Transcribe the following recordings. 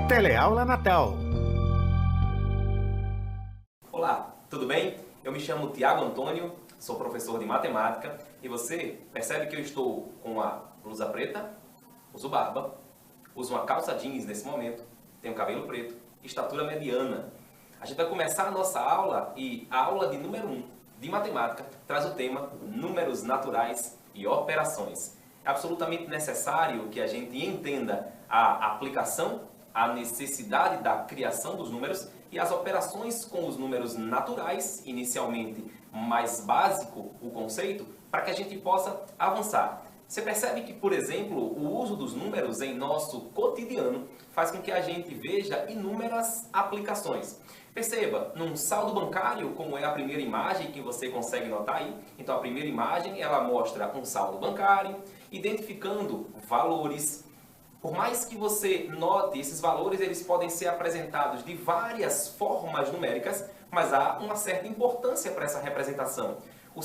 Teleaula Natal. Olá, tudo bem? Eu me chamo Tiago Antônio, sou professor de matemática e você percebe que eu estou com a blusa preta, uso barba, uso uma calça jeans nesse momento, tenho cabelo preto, estatura mediana. A gente vai começar a nossa aula e a aula de número 1 de matemática traz o tema números naturais e operações. É absolutamente necessário que a gente entenda a aplicação, a necessidade da criação dos números e as operações com os números naturais, inicialmente mais básico o conceito, para que a gente possa avançar. Você percebe que, por exemplo, o uso dos números em nosso cotidiano faz com que a gente veja inúmeras aplicações. Perceba, num saldo bancário, como é a primeira imagem que você consegue notar aí, então a primeira imagem ela mostra um saldo bancário, identificando valores. Por mais que você note, esses valores eles podem ser apresentados de várias formas numéricas, mas há uma certa importância para essa representação. A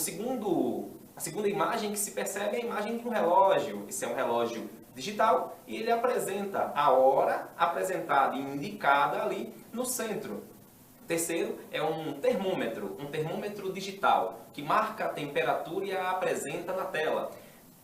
segunda imagem que se percebe é a imagem de um relógio. Esse é um relógio digital e ele apresenta a hora apresentada e indicada ali no centro. Terceiro é um termômetro digital, que marca a temperatura e a apresenta na tela.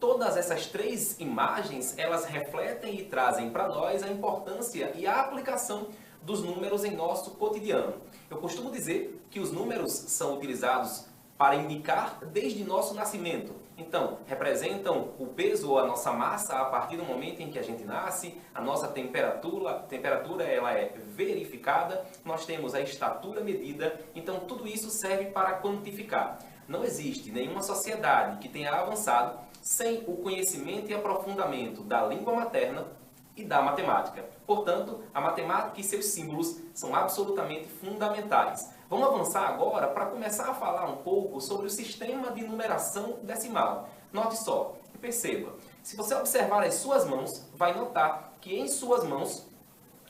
Todas essas três imagens, elas refletem e trazem para nós a importância e a aplicação dos números em nosso cotidiano. Eu costumo dizer que os números são utilizados para indicar desde nosso nascimento. Então, representam o peso ou a nossa massa a partir do momento em que a gente nasce, a nossa temperatura ela é verificada, nós temos a estatura medida, então tudo isso serve para quantificar. Não existe nenhuma sociedade que tenha avançado sem o conhecimento e aprofundamento da língua materna e da matemática. Portanto, a matemática e seus símbolos são absolutamente fundamentais. Vamos avançar agora para começar a falar um pouco sobre o sistema de numeração decimal. Note só, e perceba, se você observar as suas mãos, vai notar que em suas mãos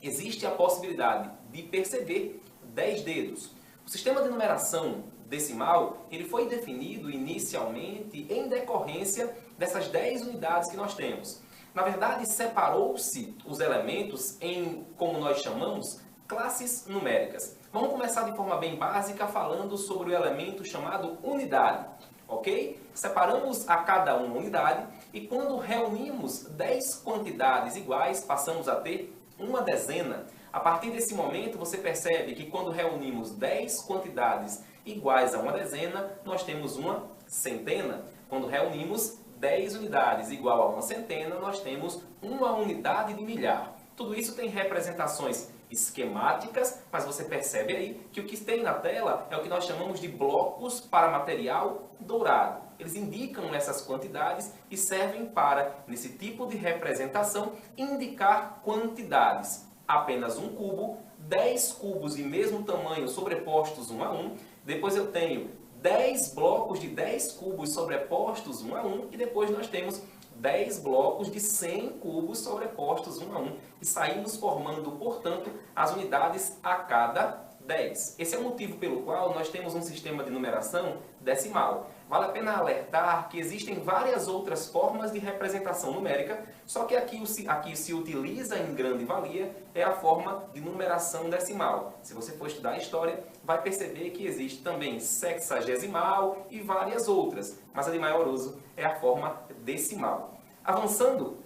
existe a possibilidade de perceber 10 dedos. O sistema de numeração decimal, ele foi definido inicialmente em decorrência dessas 10 unidades que nós temos. Na verdade, separou-se os elementos em, como nós chamamos, classes numéricas. Vamos começar de forma bem básica falando sobre o elemento chamado unidade, ok? Separamos a cada uma unidade e quando reunimos 10 quantidades iguais, passamos a ter uma dezena. A partir desse momento, você percebe que quando reunimos 10 quantidades iguais a uma dezena, nós temos uma centena. Quando reunimos 10 unidades igual a uma centena, nós temos uma unidade de milhar. Tudo isso tem representações esquemáticas, mas você percebe aí que o que tem na tela é o que nós chamamos de blocos para material dourado. Eles indicam essas quantidades e servem para, nesse tipo de representação, indicar quantidades. Apenas um cubo, 10 cubos de mesmo tamanho sobrepostos um a um, depois eu tenho 10 blocos de 10 cubos sobrepostos um a um e depois nós temos 10 blocos de 100 cubos sobrepostos um a um e saímos formando, portanto, as unidades a cada 10. Esse é o motivo pelo qual nós temos um sistema de numeração decimal. Vale a pena alertar que existem várias outras formas de representação numérica, só que aqui se utiliza em grande valia é a forma de numeração decimal. Se você for estudar a história, vai perceber que existe também sexagesimal e várias outras, mas a de maior uso é a forma decimal. Avançando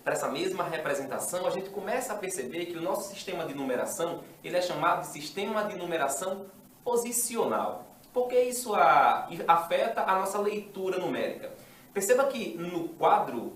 para essa mesma representação, a gente começa a perceber que o nosso sistema de numeração ele é chamado de sistema de numeração posicional. Porque isso afeta a nossa leitura numérica. Perceba que no quadro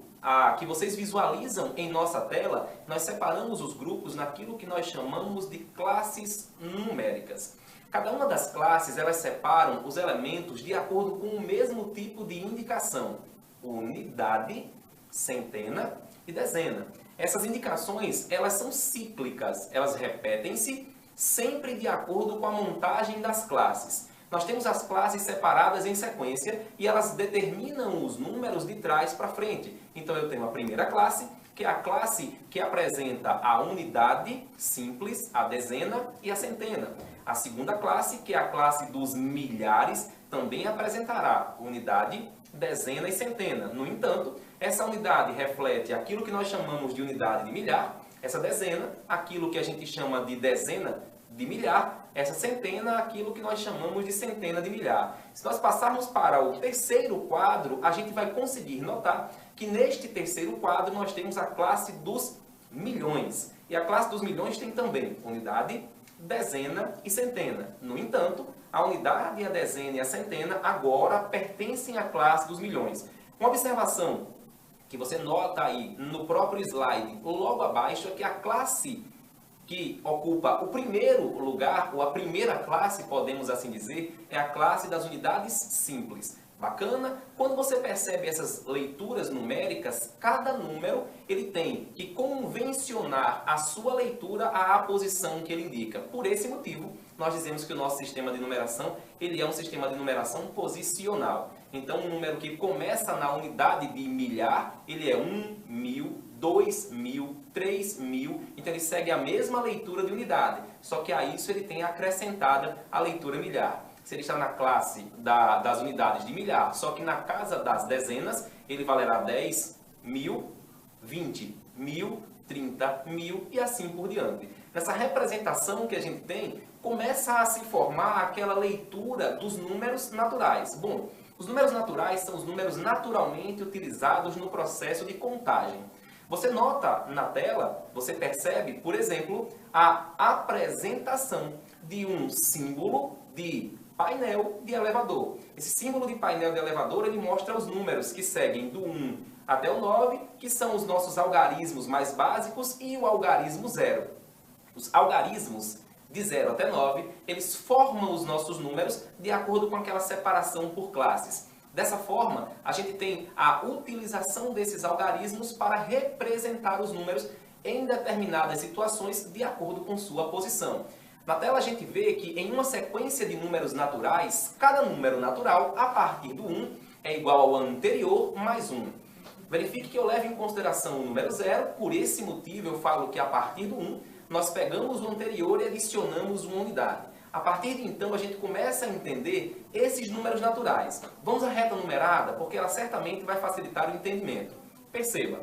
que vocês visualizam em nossa tela, nós separamos os grupos naquilo que nós chamamos de classes numéricas. Cada uma das classes, elas separam os elementos de acordo com o mesmo tipo de indicação. Unidade, centena e dezena. Essas indicações, elas são cíclicas, elas repetem-se sempre de acordo com a montagem das classes. Nós temos as classes separadas em sequência e elas determinam os números de trás para frente. Então eu tenho a primeira classe, que é a classe que apresenta a unidade simples, a dezena e a centena. A segunda classe, que é a classe dos milhares, também apresentará unidade, dezena e centena. No entanto, essa unidade reflete aquilo que nós chamamos de unidade de milhar, Essa dezena, aquilo que a gente chama de dezena de milhar, essa centena, aquilo que nós chamamos de centena de milhar. Se nós passarmos para o terceiro quadro, a gente vai conseguir notar que neste terceiro quadro nós temos a classe dos milhões. E a classe dos milhões tem também unidade, dezena e centena. No entanto, a unidade, a dezena e a centena agora pertencem à classe dos milhões. Uma observação que você nota aí no próprio slide, logo abaixo, é que a classe que ocupa o primeiro lugar, ou a primeira classe, podemos assim dizer, é a classe das unidades simples. Bacana? Quando você percebe essas leituras numéricas, cada número ele tem que convencionar a sua leitura à posição que ele indica. Por esse motivo, nós dizemos que o nosso sistema de numeração ele é um sistema de numeração posicional. Então, um número que começa na unidade de milhar, ele é 1, 1000, 2000, 3000, então ele segue a mesma leitura de unidade, só que a isso ele tem acrescentada a leitura milhar. Se ele está na classe das unidades de milhar, só que na casa das dezenas, ele valerá 10, 1000, 20, 1000, 30, 1000 e assim por diante. Nessa representação que a gente tem, começa a se formar aquela leitura dos números naturais. Bom, os números naturais são os números naturalmente utilizados no processo de contagem. Você nota na tela, você percebe, por exemplo, a apresentação de um símbolo de painel de elevador. Esse símbolo de painel de elevador, ele mostra os números que seguem do 1 até o 9, que são os nossos algarismos mais básicos, e o algarismo 0. Os algarismos de 0 até 9, eles formam os nossos números de acordo com aquela separação por classes. Dessa forma, a gente tem a utilização desses algarismos para representar os números em determinadas situações de acordo com sua posição. Na tela a gente vê que em uma sequência de números naturais, cada número natural, a partir do 1, é igual ao anterior mais 1. Verifique que eu levo em consideração o número 0, por esse motivo eu falo que a partir do 1, nós pegamos o anterior e adicionamos uma unidade. A partir de então, a gente começa a entender esses números naturais. Vamos à reta numerada, porque ela certamente vai facilitar o entendimento. Perceba,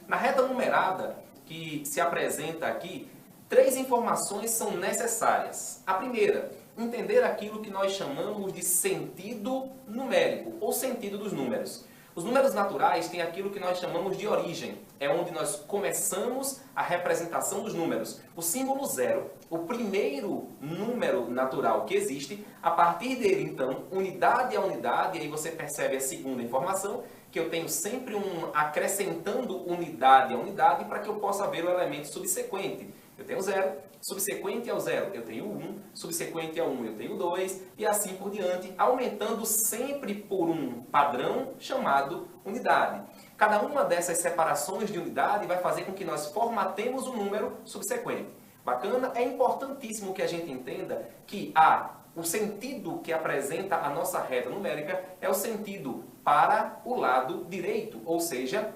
na reta numerada que se apresenta aqui, 3 informações são necessárias. A primeira, entender aquilo que nós chamamos de sentido numérico, ou sentido dos números. Os números naturais têm aquilo que nós chamamos de origem. É onde nós começamos a representação dos números. O símbolo 0, o primeiro número natural que existe, a partir dele, então, unidade a unidade, e aí você percebe a segunda informação, que eu tenho sempre acrescentando unidade a unidade para que eu possa ver o elemento subsequente. Eu tenho 0, subsequente ao 0 eu tenho 1, subsequente ao 1 eu tenho 2, e assim por diante, aumentando sempre por um padrão chamado unidade. Cada uma dessas separações de unidade vai fazer com que nós formatemos um número subsequente. Bacana? É importantíssimo que a gente entenda que o sentido que apresenta a nossa reta numérica é o sentido para o lado direito, ou seja,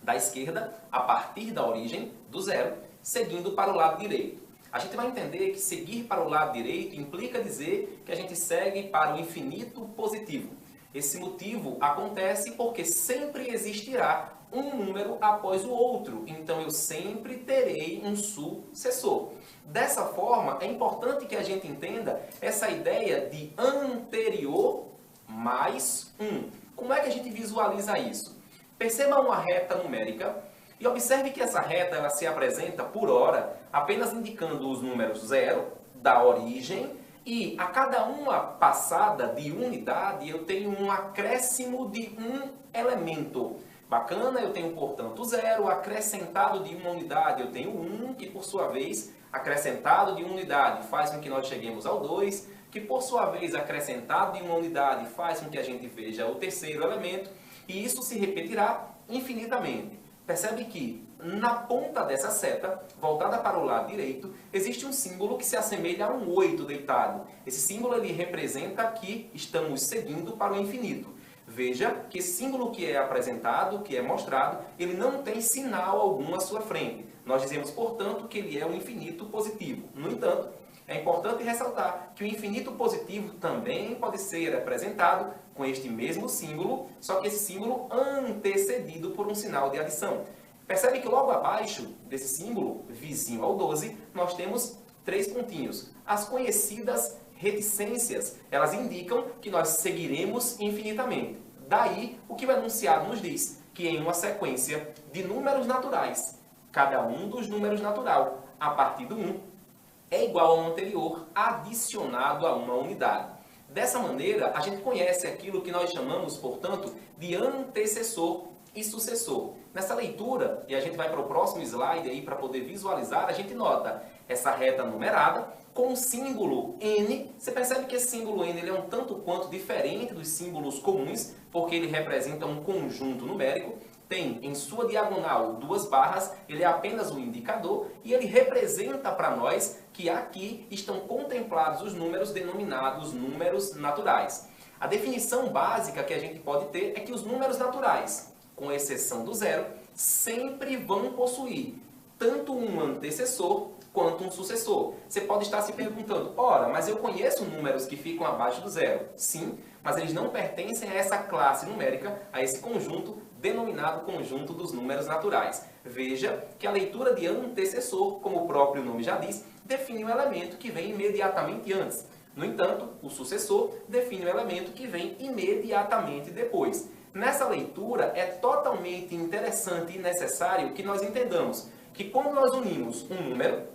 da esquerda, a partir da origem do 0, seguindo para o lado direito. A gente vai entender que seguir para o lado direito implica dizer que a gente segue para o infinito positivo. Esse motivo acontece porque sempre existirá um número após o outro, então eu sempre terei um sucessor. Dessa forma, é importante que a gente entenda essa ideia de anterior mais 1. Como é que a gente visualiza isso? Perceba uma reta numérica e observe que essa reta ela se apresenta por hora, apenas indicando os números 0, da origem, e a cada uma passada de unidade eu tenho um acréscimo de um elemento. Bacana, eu tenho, portanto, 0, acrescentado de uma unidade eu tenho 1, que por sua vez, acrescentado de uma unidade faz com que nós cheguemos ao 2, que por sua vez, acrescentado de uma unidade faz com que a gente veja o terceiro elemento, e isso se repetirá infinitamente. Percebe que na ponta dessa seta, voltada para o lado direito, existe um símbolo que se assemelha a um 8 deitado. Esse símbolo ele representa que estamos seguindo para o infinito. Veja que esse símbolo que é apresentado, que é mostrado, ele não tem sinal algum à sua frente. Nós dizemos, portanto, que ele é um infinito positivo. No entanto, é importante ressaltar que o infinito positivo também pode ser representado com este mesmo símbolo, só que esse símbolo antecedido por um sinal de adição. Percebe que logo abaixo desse símbolo, vizinho ao 12, nós temos 3 pontinhos. As conhecidas reticências, elas indicam que nós seguiremos infinitamente. Daí, o que o enunciado nos diz? Que em uma sequência de números naturais, cada um dos números natural, a partir do 1, é igual ao anterior, adicionado a uma unidade. Dessa maneira, a gente conhece aquilo que nós chamamos, portanto, de antecessor e sucessor. Nessa leitura, e a gente vai para o próximo slide aí para poder visualizar, a gente nota essa reta numerada com o símbolo N. Você percebe que esse símbolo N ele é um tanto quanto diferente dos símbolos comuns, porque ele representa um conjunto numérico. Tem em sua diagonal 2 barras, ele é apenas um indicador e ele representa para nós que aqui estão contemplados os números denominados números naturais. A definição básica que a gente pode ter é que os números naturais, com exceção do 0, sempre vão possuir tanto um antecessor quanto um sucessor. Você pode estar se perguntando, ora, mas eu conheço números que ficam abaixo do 0. Sim, mas eles não pertencem a essa classe numérica, a esse conjunto denominado conjunto dos números naturais. Veja que a leitura de antecessor, como o próprio nome já diz, define um elemento que vem imediatamente antes. No entanto, o sucessor define um elemento que vem imediatamente depois. Nessa leitura, é totalmente interessante e necessário que nós entendamos que quando nós unimos um número,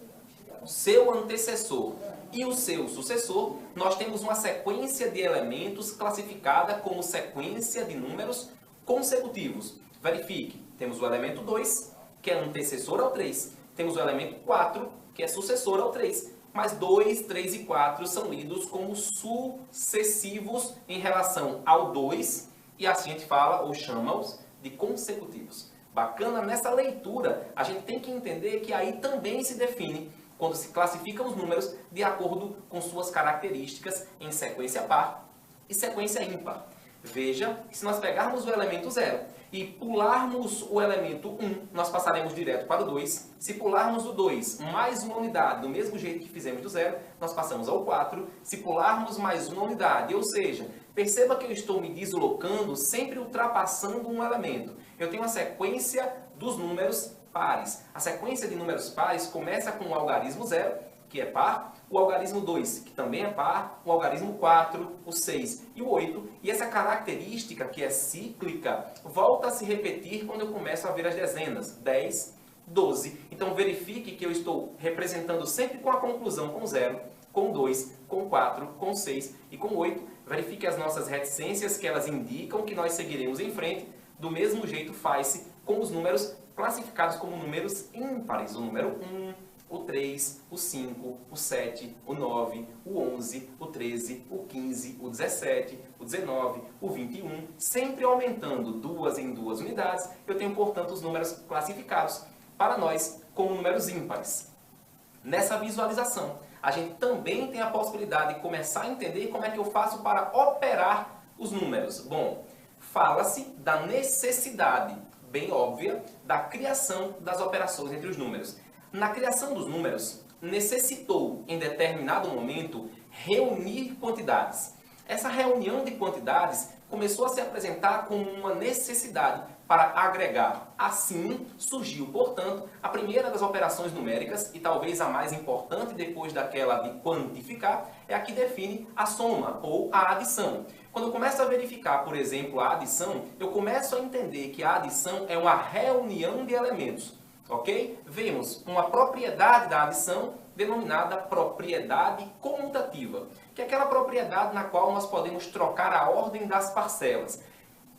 seu antecessor e o seu sucessor, nós temos uma sequência de elementos classificada como sequência de números consecutivos. Verifique, temos o elemento 2, que é antecessor ao 3. Temos o elemento 4, que é sucessor ao 3. Mas 2, 3 e 4 são lidos como sucessivos em relação ao 2, e assim a gente fala ou chama-os de consecutivos. Bacana, nessa leitura, a gente tem que entender que aí também se define quando se classificam os números de acordo com suas características em sequência par e sequência ímpar. Veja que se nós pegarmos o elemento 0 e pularmos o elemento 1, nós passaremos direto para o 2. Se pularmos o 2 mais uma unidade, do mesmo jeito que fizemos do 0, nós passamos ao 4. Se pularmos mais uma unidade, ou seja, perceba que eu estou me deslocando, sempre ultrapassando um elemento. Eu tenho a sequência dos números pares. A sequência de números pares começa com o algarismo 0, que é par, o algarismo 2, que também é par, o algarismo 4, o 6 e o 8. E essa característica, que é cíclica, volta a se repetir quando eu começo a ver as dezenas. 10, 12. Então verifique que eu estou representando sempre com a conclusão com 0, com 2, com 4, com 6 e com 8. Verifique as nossas reticências, que elas indicam que nós seguiremos em frente. Do mesmo jeito faz-se com os números classificados como números ímpares. O número 1, o 3, o 5, o 7, o 9, o 11, o 13, o 15, o 17, o 19, o 21, sempre aumentando 2 em 2 unidades. Eu tenho, portanto, os números classificados para nós como números ímpares. Nessa visualização, a gente também tem a possibilidade de começar a entender como é que eu faço para operar os números. Bom, fala-se da necessidade, bem óbvia, da criação das operações entre os números. Na criação dos números, necessitou, em determinado momento, reunir quantidades. Essa reunião de quantidades começou a se apresentar como uma necessidade para agregar. Assim, surgiu, portanto, a primeira das operações numéricas, e talvez a mais importante depois daquela de quantificar, é a que define a soma ou a adição. Quando eu começo a verificar, por exemplo, a adição, eu começo a entender que a adição é uma reunião de elementos. Ok? Vemos uma propriedade da adição denominada propriedade comutativa, que é aquela propriedade na qual nós podemos trocar a ordem das parcelas.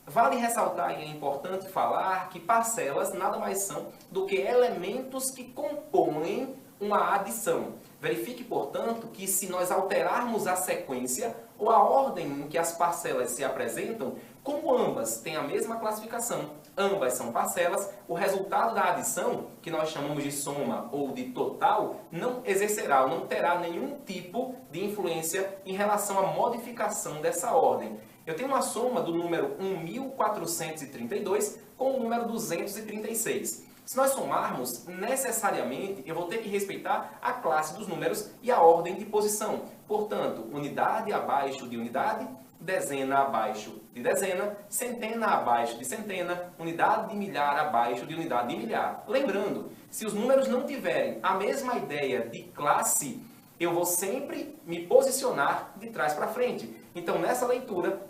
Vale ressaltar, e é importante falar, que parcelas nada mais são do que elementos que compõem uma adição. Verifique, portanto, que se nós alterarmos a sequência ou a ordem em que as parcelas se apresentam, como ambas têm a mesma classificação, ambas são parcelas, o resultado da adição, que nós chamamos de soma ou de total, não exercerá, não terá nenhum tipo de influência em relação à modificação dessa ordem. Eu tenho uma soma do número 1432 com o número 236. Se nós somarmos, necessariamente eu vou ter que respeitar a classe dos números e a ordem de posição. Portanto, unidade abaixo de unidade, dezena abaixo de dezena, centena abaixo de centena, unidade de milhar abaixo de unidade de milhar. Lembrando, se os números não tiverem a mesma ideia de classe, eu vou sempre me posicionar de trás para frente. Então, nessa leitura,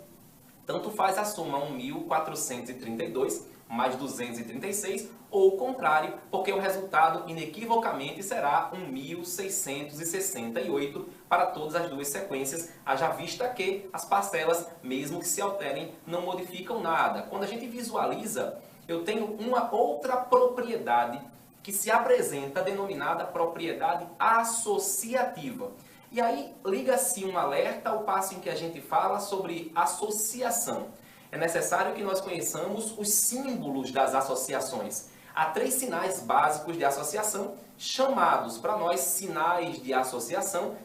tanto faz a soma 1.432 mais 236, ou o contrário, porque o resultado inequivocamente será 1.668 para todas as duas sequências, haja vista que as parcelas, mesmo que se alterem, não modificam nada. Quando a gente visualiza, eu tenho uma outra propriedade que se apresenta, denominada propriedade associativa. E aí liga-se um alerta ao passo em que a gente fala sobre associação. É necessário que nós conheçamos os símbolos das associações. Há 3 sinais básicos de associação, chamados para nós sinais de associação,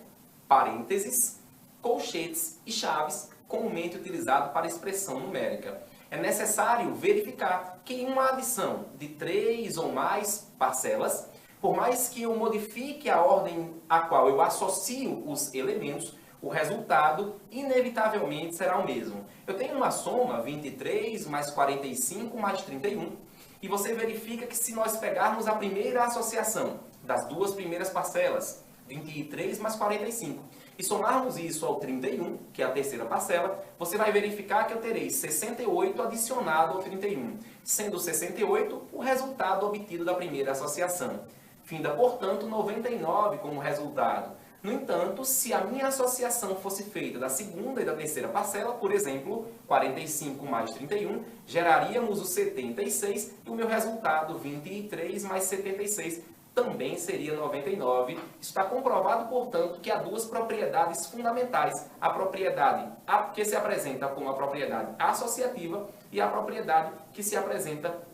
parênteses, colchetes e chaves, comumente utilizado para expressão numérica. É necessário verificar que em uma adição de 3 ou mais parcelas, por mais que eu modifique a ordem a qual eu associo os elementos, o resultado inevitavelmente será o mesmo. Eu tenho uma soma 23 mais 45 mais 31 e você verifica que se nós pegarmos a primeira associação das duas primeiras parcelas, 23 mais 45, e somarmos isso ao 31, que é a terceira parcela, você vai verificar que eu terei 68 adicionado ao 31, sendo 68 o resultado obtido da primeira associação. Finda, portanto, 99 como resultado. No entanto, se a minha associação fosse feita da segunda e da terceira parcela, por exemplo, 45 mais 31, geraríamos o 76 e o meu resultado, 23 mais 76, também seria 99. Isso está comprovado, portanto, que há duas propriedades fundamentais. A propriedade que se apresenta como a propriedade associativa e a propriedade que se apresenta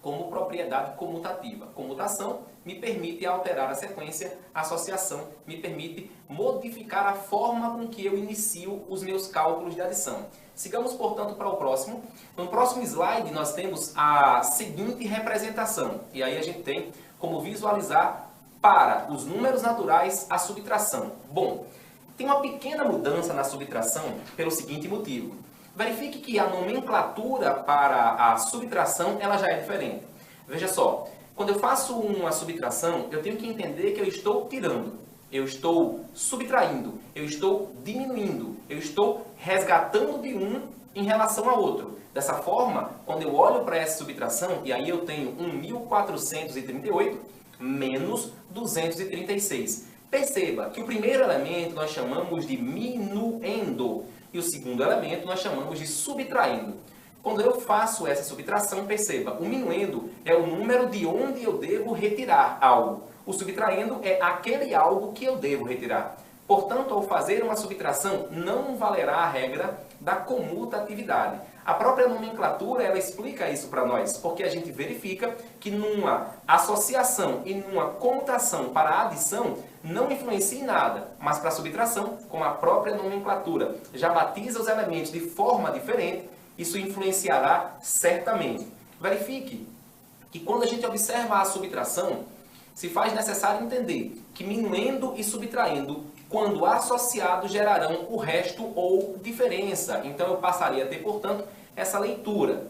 como propriedade comutativa. Comutação me permite alterar a sequência, a associação me permite modificar a forma com que eu inicio os meus cálculos de adição. Sigamos, portanto, para o próximo. No próximo slide, nós temos a seguinte representação. E aí a gente tem como visualizar para os números naturais a subtração. Bom, tem uma pequena mudança na subtração pelo seguinte motivo. Verifique que a nomenclatura para a subtração ela já é diferente. Veja só, quando eu faço uma subtração, eu tenho que entender que eu estou tirando, eu estou subtraindo, eu estou diminuindo, eu estou resgatando de um em relação ao outro. Dessa forma, quando eu olho para essa subtração, e aí eu tenho 1.438 menos 236. Perceba que o primeiro elemento nós chamamos de minuendo e o segundo elemento nós chamamos de subtraindo. Quando eu faço essa subtração, perceba, o minuendo é o número de onde eu devo retirar algo. O subtraindo é aquele algo que eu devo retirar. Portanto, ao fazer uma subtração, não valerá a regra da comutatividade. A própria nomenclatura, ela explica isso para nós, porque a gente verifica que numa associação e numa comutação para a adição, não influencia em nada, mas para a subtração, como a própria nomenclatura já batiza os elementos de forma diferente, isso influenciará certamente. Verifique que quando a gente observa a subtração, se faz necessário entender que minuendo e subtraindo, quando associados, gerarão o resto ou diferença. Então eu passaria a ter, portanto, essa leitura.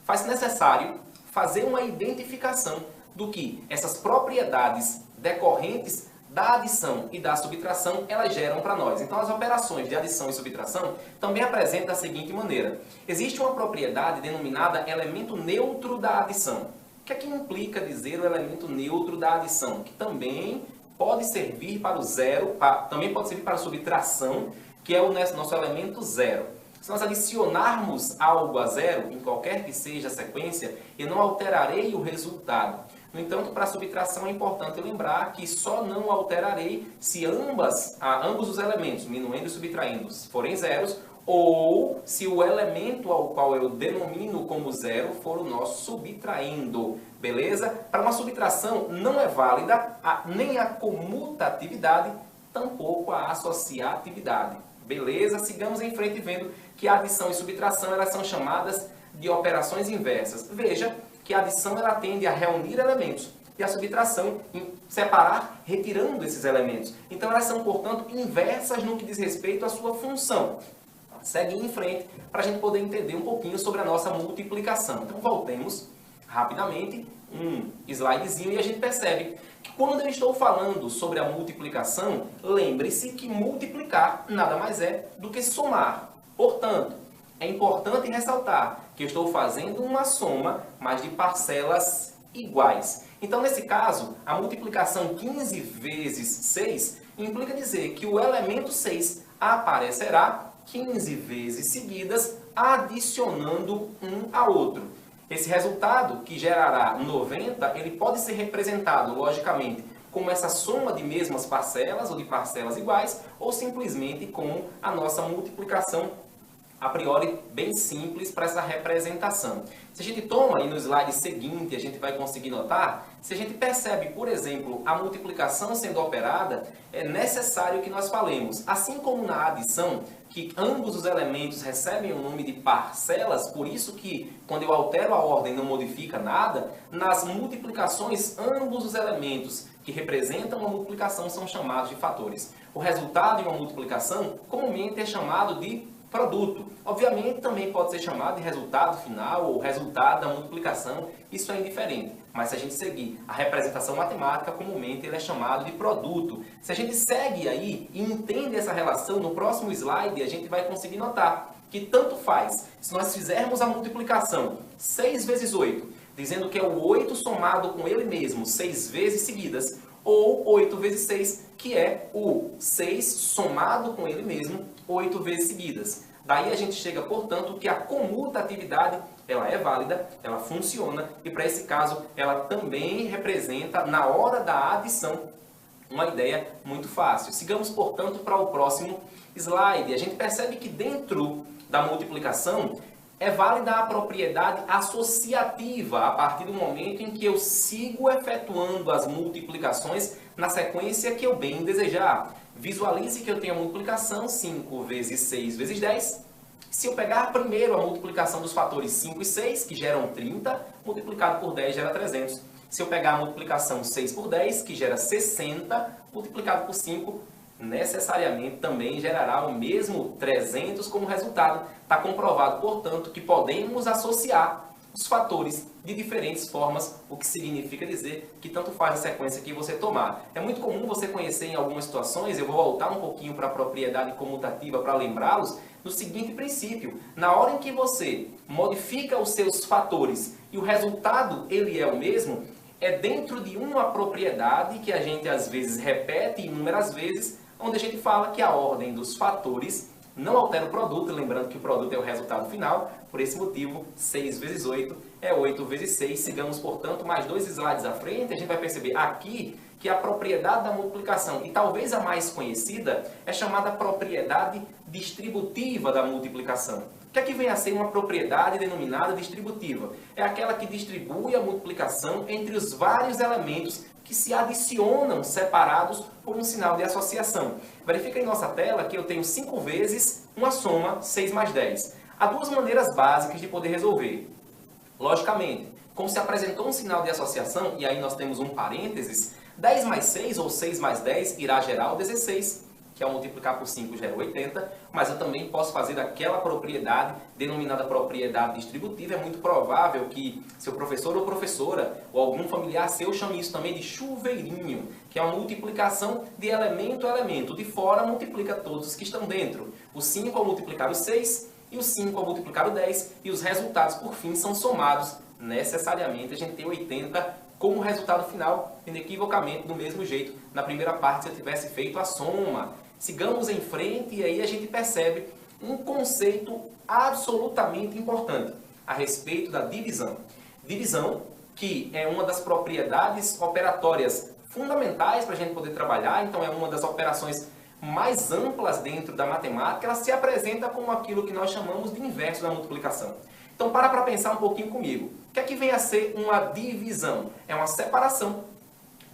Faz necessário fazer uma identificação do que essas propriedades decorrentes da adição e da subtração, elas geram para nós. Então, as operações de adição e subtração também apresentam da seguinte maneira. Existe uma propriedade denominada elemento neutro da adição. O que é que implica dizer o elemento neutro da adição? Que também pode servir para o zero, também pode servir para a subtração, que é o nosso elemento zero. Se nós adicionarmos algo a zero, em qualquer que seja a sequência, eu não alterarei o resultado. No entanto, para a subtração é importante lembrar que só não alterarei se ambos os elementos, minuendo e subtraindo, forem zeros, ou se o elemento ao qual eu denomino como zero for o nosso subtraindo. Beleza? Para uma subtração não é válida nem a comutatividade, tampouco a associatividade. Beleza? Sigamos em frente vendo que a adição e subtração elas são chamadas de operações inversas. Veja que que a adição ela tende a reunir elementos e a subtração em separar, retirando esses elementos. Então elas são, portanto, inversas no que diz respeito à sua função. Segue em frente para a gente poder entender um pouquinho sobre a nossa multiplicação. Então voltemos rapidamente um slidezinho e a gente percebe que quando eu estou falando sobre a multiplicação, lembre-se que multiplicar nada mais é do que somar. Portanto, é importante ressaltar que eu estou fazendo uma soma, mas de parcelas iguais. Então, nesse caso, a multiplicação 15 vezes 6 implica dizer que o elemento 6 aparecerá 15 vezes seguidas, adicionando um ao outro. Esse resultado, que gerará 90, ele pode ser representado, logicamente, como essa soma de mesmas parcelas ou de parcelas iguais, ou simplesmente como a nossa multiplicação a priori bem simples para essa representação. Se a gente toma aí no slide seguinte, a gente vai conseguir notar, se a gente percebe, por exemplo, a multiplicação sendo operada, é necessário que nós falemos, assim como na adição, que ambos os elementos recebem o nome de parcelas, por isso que quando eu altero a ordem não modifica nada, nas multiplicações ambos os elementos que representam uma multiplicação são chamados de fatores. O resultado de uma multiplicação comumente é chamado de produto. Obviamente também pode ser chamado de resultado final ou resultado da multiplicação, isso é indiferente. Mas se a gente seguir a representação matemática, comumente ele é chamado de produto. Se a gente segue aí e entende essa relação, no próximo slide a gente vai conseguir notar que tanto faz se nós fizermos a multiplicação 6 vezes 8, dizendo que é o 8 somado com ele mesmo 6 vezes seguidas, ou 8 vezes 6, que é o 6 somado com ele mesmo 8 vezes seguidas. Daí a gente chega, portanto, que a comutatividade ela é válida, ela funciona e para esse caso ela também representa, na hora da adição, uma ideia muito fácil. Sigamos, portanto, para o próximo slide. A gente percebe que dentro da multiplicação é válida a propriedade associativa a partir do momento em que eu sigo efetuando as multiplicações na sequência que eu bem desejar. Visualize que eu tenho a multiplicação 5 vezes 6 vezes 10. Se eu pegar primeiro a multiplicação dos fatores 5 e 6, que geram 30, multiplicado por 10 gera 300. Se eu pegar a multiplicação 6 por 10, que gera 60, multiplicado por 5, necessariamente também gerará o mesmo 300 como resultado. Está comprovado, portanto, que podemos associar os fatores de diferentes formas, o que significa dizer que tanto faz a sequência que você tomar. É muito comum você conhecer em algumas situações, eu vou voltar um pouquinho para a propriedade comutativa para lembrá-los, no seguinte princípio: na hora em que você modifica os seus fatores e o resultado ele é o mesmo, é dentro de uma propriedade que a gente às vezes repete inúmeras vezes, onde a gente fala que a ordem dos fatores não altera o produto, lembrando que o produto é o resultado final. Por esse motivo, 6 vezes 8 é 8 vezes 6. Sigamos, portanto, mais 2 slides à frente, a gente vai perceber aqui que a propriedade da multiplicação, e talvez a mais conhecida, é chamada propriedade distributiva da multiplicação. O que é que vem a ser uma propriedade denominada distributiva? É aquela que distribui a multiplicação entre os vários elementos que se adicionam separados por um sinal de associação. Verifica em nossa tela que eu tenho 5 vezes uma soma 6 mais 10. Há duas maneiras básicas de poder resolver. Logicamente, como se apresentou um sinal de associação, e aí nós temos um parênteses, 10 mais 6 ou 6 mais 10 irá gerar o 16, que ao multiplicar por 5 gera 80, mas eu também posso fazer aquela propriedade denominada propriedade distributiva. É muito provável que seu professor ou professora ou algum familiar seu chame isso também de chuveirinho, que é uma multiplicação de elemento a elemento. De fora multiplica todos os que estão dentro. O 5 ao multiplicar o 6 e o 5 ao multiplicar o 10, e os resultados por fim são somados. Necessariamente a gente tem 80 como resultado final, inequivocamente do mesmo jeito na primeira parte se eu tivesse feito a soma. Sigamos em frente e aí a gente percebe um conceito absolutamente importante a respeito da divisão. Divisão, que é uma das propriedades operatórias fundamentais para a gente poder trabalhar, então é uma das operações mais amplas dentro da matemática. Ela se apresenta como aquilo que nós chamamos de inverso da multiplicação. Então para pensar um pouquinho comigo. O que é que vem a ser uma divisão? É uma separação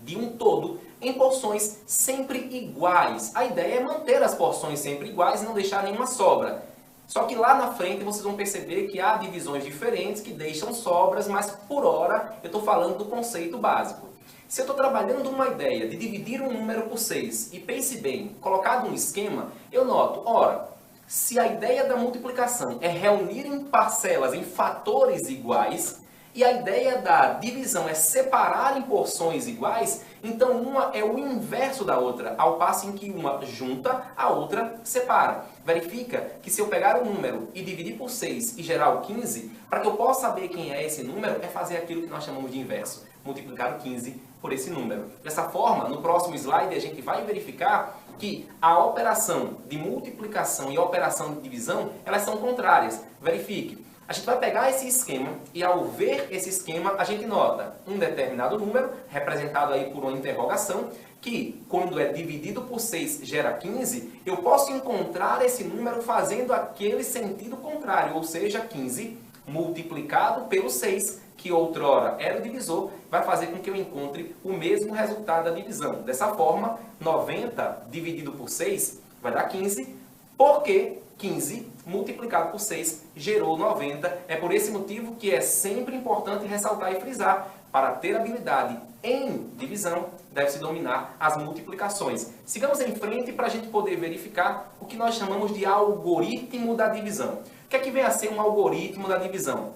de um todo em porções sempre iguais. A ideia é manter as porções sempre iguais e não deixar nenhuma sobra. Só que lá na frente vocês vão perceber que há divisões diferentes que deixam sobras, mas por hora eu estou falando do conceito básico. Se eu estou trabalhando uma ideia de dividir um número por 6 e pense bem, colocado um esquema, eu noto, ora, se a ideia da multiplicação é reunir em parcelas, em fatores iguais, e a ideia da divisão é separar em porções iguais, então uma é o inverso da outra, ao passo em que uma junta, a outra separa. Verifica que se eu pegar um número e dividir por 6 e gerar o 15, para que eu possa saber quem é esse número, é fazer aquilo que nós chamamos de inverso, multiplicar o 15 por esse número. Dessa forma, no próximo slide a gente vai verificar que a operação de multiplicação e a operação de divisão, elas são contrárias. Verifique. A gente vai pegar esse esquema e ao ver esse esquema, a gente nota um determinado número, representado aí por uma interrogação, que quando é dividido por 6 gera 15, eu posso encontrar esse número fazendo aquele sentido contrário, ou seja, 15 multiplicado pelo 6, que outrora era o divisor, vai fazer com que eu encontre o mesmo resultado da divisão. Dessa forma, 90 dividido por 6 vai dar 15, porque 15 multiplicado por 6 gerou 90. É por esse motivo que é sempre importante ressaltar e frisar. Para ter habilidade em divisão, deve-se dominar as multiplicações. Sigamos em frente para a gente poder verificar o que nós chamamos de algoritmo da divisão. O que é que vem a ser um algoritmo da divisão?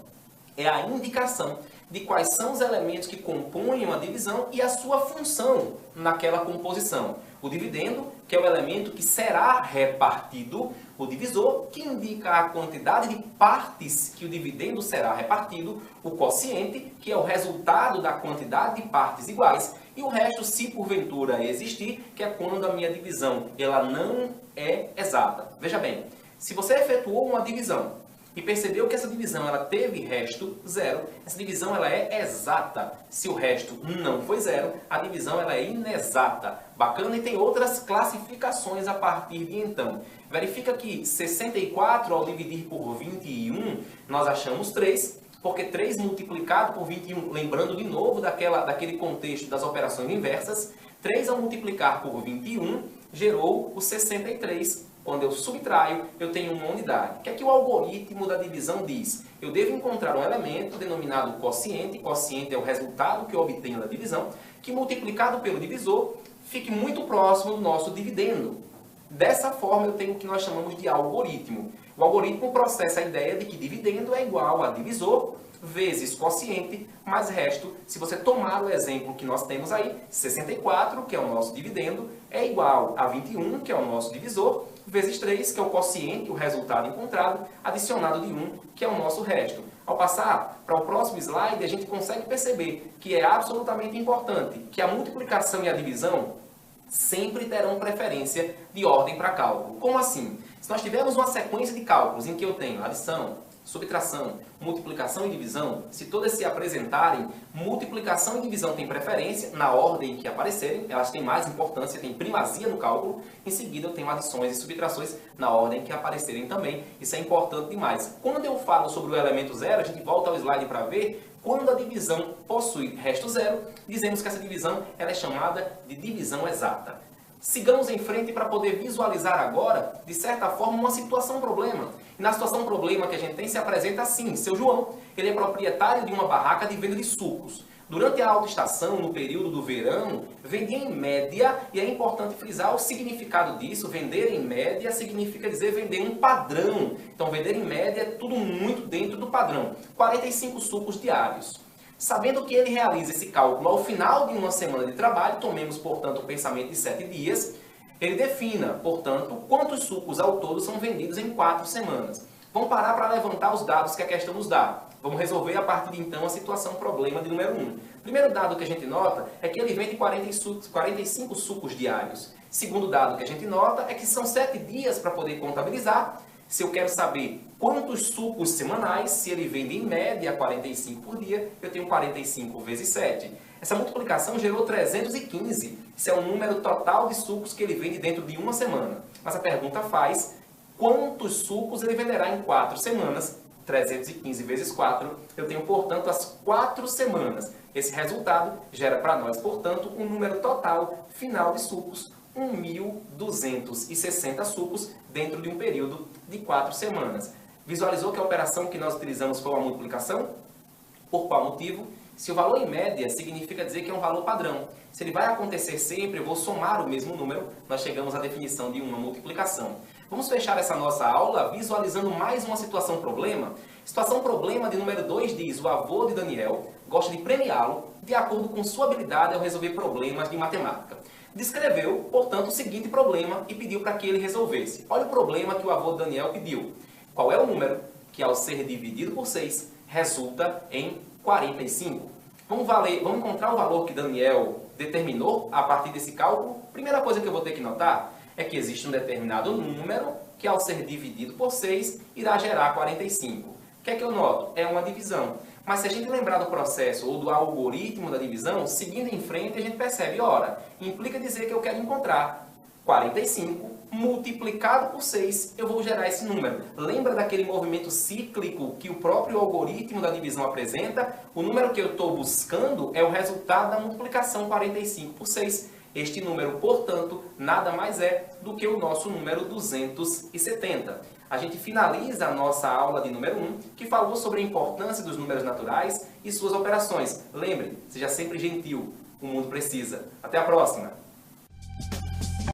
É a indicação de quais são os elementos que compõem uma divisão e a sua função naquela composição. O dividendo, que é o elemento que será repartido, o divisor, que indica a quantidade de partes que o dividendo será repartido, o quociente, que é o resultado da quantidade de partes iguais, e o resto, se porventura existir, que é quando a minha divisão ela não é exata. Veja bem, se você efetuou uma divisão e percebeu que essa divisão ela teve resto zero, essa divisão ela é exata. Se o resto não foi zero, a divisão ela é inexata. Bacana, e tem outras classificações a partir de então. Verifica que 64 ao dividir por 21, nós achamos 3, porque 3 multiplicado por 21, lembrando de novo daquele contexto das operações inversas, 3 ao multiplicar por 21 gerou o 63. Quando eu subtraio, eu tenho uma unidade. O que é que o algoritmo da divisão diz? Eu devo encontrar um elemento denominado quociente. Quociente é o resultado que eu obtenho da divisão, que multiplicado pelo divisor, fique muito próximo do nosso dividendo. Dessa forma, eu tenho o que nós chamamos de algoritmo. O algoritmo processa a ideia de que dividendo é igual a divisor vezes quociente, mais resto. Se você tomar o exemplo que nós temos aí, 64, que é o nosso dividendo, é igual a 21, que é o nosso divisor, vezes 3, que é o quociente, o resultado encontrado, adicionado de 1, que é o nosso resto. Ao passar para o próximo slide, a gente consegue perceber que é absolutamente importante que a multiplicação e a divisão sempre terão preferência de ordem para cálculo. Como assim? Se nós tivermos uma sequência de cálculos em que eu tenho adição, subtração, multiplicação e divisão, se todas se apresentarem, multiplicação e divisão têm preferência na ordem que aparecerem, elas têm mais importância, têm primazia no cálculo. Em seguida eu tenho adições e subtrações na ordem que aparecerem também. Isso é importante demais. Quando eu falo sobre o elemento zero, a gente volta ao slide para ver, quando a divisão possui resto zero, dizemos que essa divisão ela é chamada de divisão exata. Sigamos em frente para poder visualizar agora, de certa forma, uma situação-problema. E na situação-problema que a gente tem, se apresenta assim. Seu João, ele é proprietário de uma barraca de venda de sucos. Durante a alta estação, no período do verão, vendia em média, e é importante frisar o significado disso, vender em média significa dizer vender um padrão. Então, vender em média é tudo muito dentro do padrão. 45 sucos diários. Sabendo que ele realiza esse cálculo ao final de uma semana de trabalho, tomemos, portanto, o pensamento de 7 dias, ele defina, portanto, quantos sucos ao todo são vendidos em 4 semanas. Vamos parar para levantar os dados que a questão nos dá. Vamos resolver a partir de então a situação problema de número 1. Primeiro dado que a gente nota é que ele vende 45 sucos diários. Segundo dado que a gente nota é que são 7 dias para poder contabilizar. Se eu quero saber quantos sucos semanais, se ele vende em média 45 por dia, eu tenho 45 vezes 7. Essa multiplicação gerou 315. Isso é o número total de sucos que ele vende dentro de uma semana. Mas a pergunta faz, quantos sucos ele venderá em 4 semanas? 315 vezes 4, eu tenho, portanto, as 4 semanas. Esse resultado gera para nós, portanto, um número total final de sucos, 1.260 sucos dentro de um período de 4 semanas. Visualizou que a operação que nós utilizamos foi uma multiplicação? Por qual motivo? Se o valor em média significa dizer que é um valor padrão. Se ele vai acontecer sempre, eu vou somar o mesmo número, nós chegamos à definição de uma multiplicação. Vamos fechar essa nossa aula visualizando mais uma situação problema. Situação problema de número 2 diz: o avô de Daniel gosta de premiá-lo de acordo com sua habilidade ao resolver problemas de matemática. Descreveu, portanto, o seguinte problema e pediu para que ele resolvesse. Olha o problema que o avô de Daniel pediu. Qual é o número que, ao ser dividido por 6, resulta em 45? Vamos encontrar o valor que Daniel determinou a partir desse cálculo. Primeira coisa que eu vou ter que notar é que existe um determinado número que, ao ser dividido por 6, irá gerar 45. O que é que eu noto? É uma divisão. Mas se a gente lembrar do processo ou do algoritmo da divisão, seguindo em frente, a gente percebe, ora, implica dizer que eu quero encontrar 45 multiplicado por 6, eu vou gerar esse número. Lembra daquele movimento cíclico que o próprio algoritmo da divisão apresenta? O número que eu estou buscando é o resultado da multiplicação 45 por 6. Este número, portanto, nada mais é do que o nosso número 270. A gente finaliza a nossa aula de número 1, que falou sobre a importância dos números naturais e suas operações. Lembre, seja sempre gentil, o mundo precisa. Até a próxima!